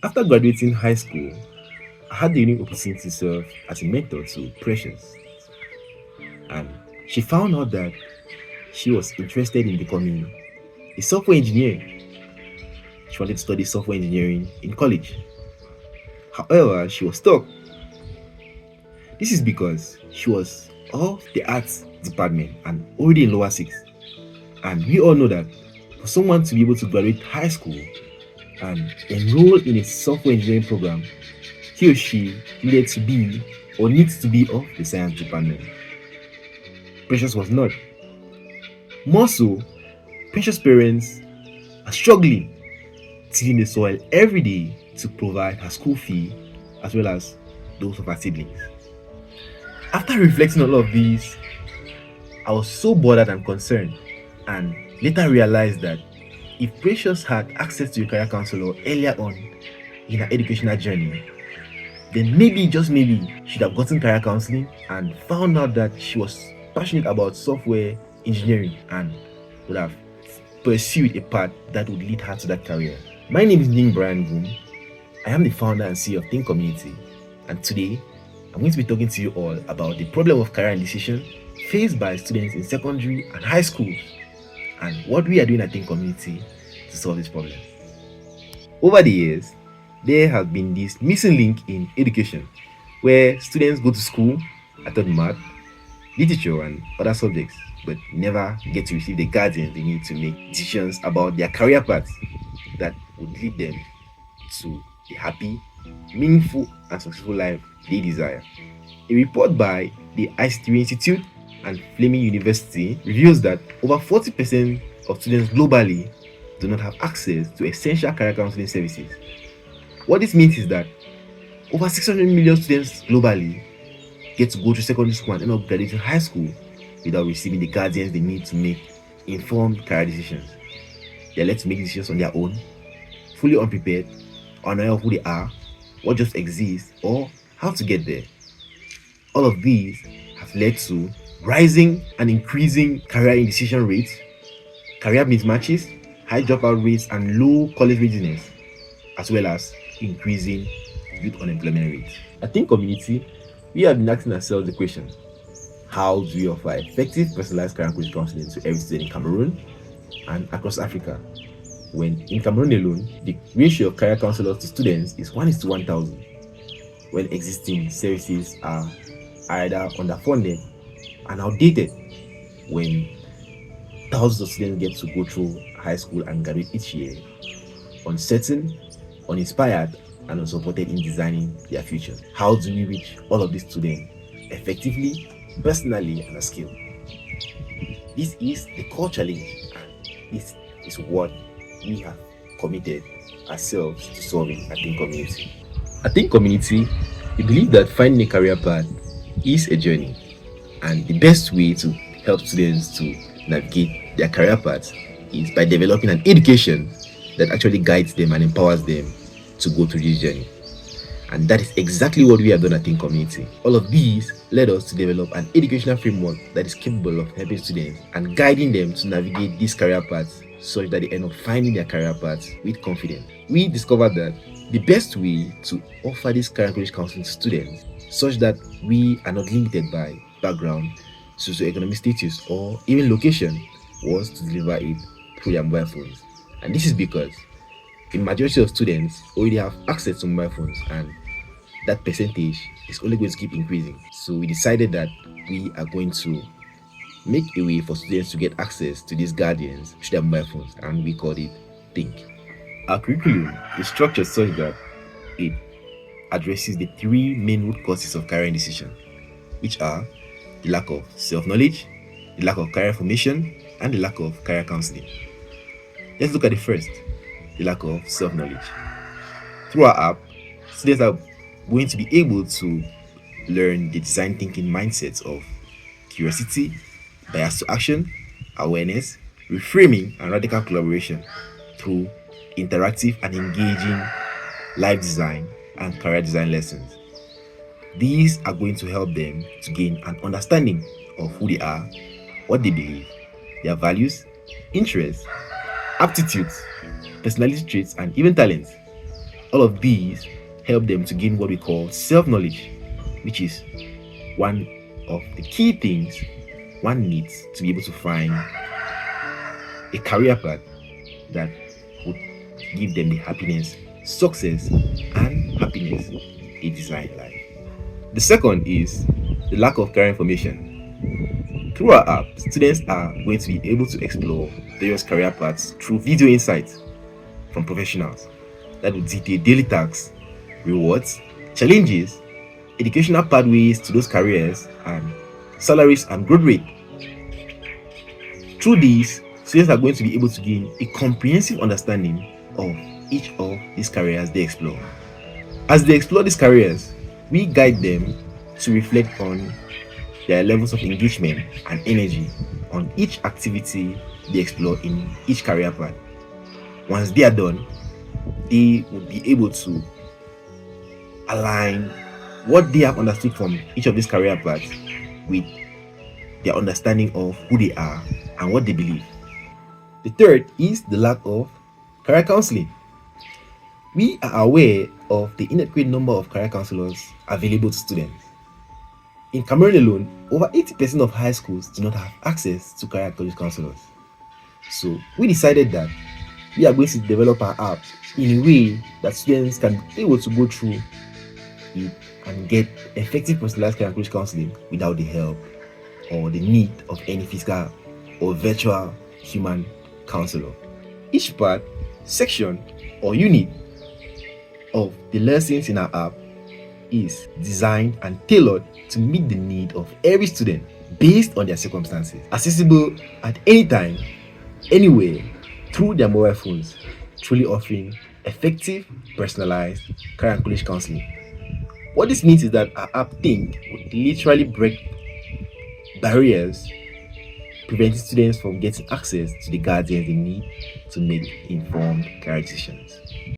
After graduating high school, I had the unique opportunity to serve as a mentor to Precious, and she found out that she was interested in becoming a software engineer. She wanted to study software engineering in college. However, she was stuck. This is because she was of the arts department and already in lower six. And we all know that for someone to be able to graduate high school and enroll in a software engineering program, he or she needed to be or needs to be of the science department. Precious was not. More so, Precious parents are struggling, tilling the soil every day to provide her school fee as well as those of her siblings. After reflecting on all of these, I was so bothered and concerned, and later realized that if Precious had access to a career counselor earlier on in her educational journey, then maybe, just maybe, she'd have gotten career counseling and found out that she was passionate about software engineering and would have pursued a path that would lead her to that career. My name is Ning Brian Boom. I am the founder and CEO of Think Community, and today I'm going to be talking to you all about the problem of career indecision faced by students in secondary and high schools, and what we are doing at Think Community to solve this problem. Over the years, there has been this missing link in education where students go to school, attend math, literature, and other subjects, but never get to receive the guidance they need to make decisions about their career paths that would lead them to a happy, meaningful, and successful life they desire. A report by the ICT Institute and Fleming University reveals that over 40% of students globally do not have access to essential career counseling services. What this means is that over 600 million students globally get to go to secondary school and end up graduating high school without receiving the guidance they need to make informed career decisions. They are led to make decisions on their own, fully unprepared, unaware of who they are, what just exists, or how to get there. All of these have led to rising and increasing career indecision rates, career mismatches, high dropout rates, and low college readiness, as well as increasing youth unemployment rates. I think community, we have been asking ourselves the question: how do we offer effective personalized career counseling to every student in Cameroon and across Africa? When in Cameroon alone, the ratio of career counselors to students is 1 is to 1,000, when existing services are either underfunded and outdated, when thousands of students get to go through high school and graduate each year, uncertain, uninspired, and unsupported in designing their future. How do we reach all of these students effectively, personally, and at scale? This is the core challenge, and this is what we have committed ourselves to solving at Think Community. At Think Community, we believe that finding a career path is a journey, and the best way to help students to navigate their career path is by developing an education that actually guides them and empowers them to go through this journey. And that is exactly what we have done at Think Community. All of these led us to develop an educational framework that is capable of helping students and guiding them to navigate these career paths such that they end up finding their career paths with confidence. We discovered that the best way to offer this career counseling to students, such that we are not limited by background, socioeconomic status, or even location, was to deliver it through their mobile phones. And this is because the majority of students already have access to mobile phones, and that percentage is only going to keep increasing. So we decided that we are going to make a way for students to get access to these guardians to their mobile phones, and we called it Think. Our curriculum is structured such that it addresses the three main root causes of career indecision, which are the lack of self-knowledge, the lack of career formation, and the lack of career counseling. Let's look at the first, the lack of self-knowledge. Through our app, students are going to be able to learn the design thinking mindsets of curiosity, bias to action, awareness, reframing, and radical collaboration through interactive and engaging life design and career design lessons. These are going to help them to gain an understanding of who they are, what they believe, their values, interests, aptitudes, personality traits, and even talents. All of these help them to gain what we call self-knowledge, which is one of the key things one needs to be able to find a career path that would give them the happiness, success, and happiness a desired life. The second is the lack of career information. Through our app, students are going to be able to explore various career paths through video insights from professionals that will detail daily tasks, rewards, challenges, educational pathways to those careers, and salaries and growth rate. Through these, students are going to be able to gain a comprehensive understanding of each of these careers they explore. As they explore these careers, we guide them to reflect on their levels of engagement and energy on each activity they explore in each career path. Once they are done, they would be able to align what they have understood from each of these career paths with their understanding of who they are and what they believe. The third is the lack of career counseling. We are aware of the inadequate number of career counselors available to students. In Cameroon alone, over 80% of high schools do not have access to career college counselors. So we decided that we are going to develop our app in a way that students can be able to go through it and get effective personalized career college counseling without the help or the need of any physical or virtual human counselor. Each part, section, or unit of the lessons in our app is designed and tailored to meet the need of every student based on their circumstances, accessible at any time, anywhere, through their mobile phones, truly offering effective, personalized career and college counseling. What this means is that our app Think would literally break barriers, preventing students from getting access to the guidance they need to make informed career decisions.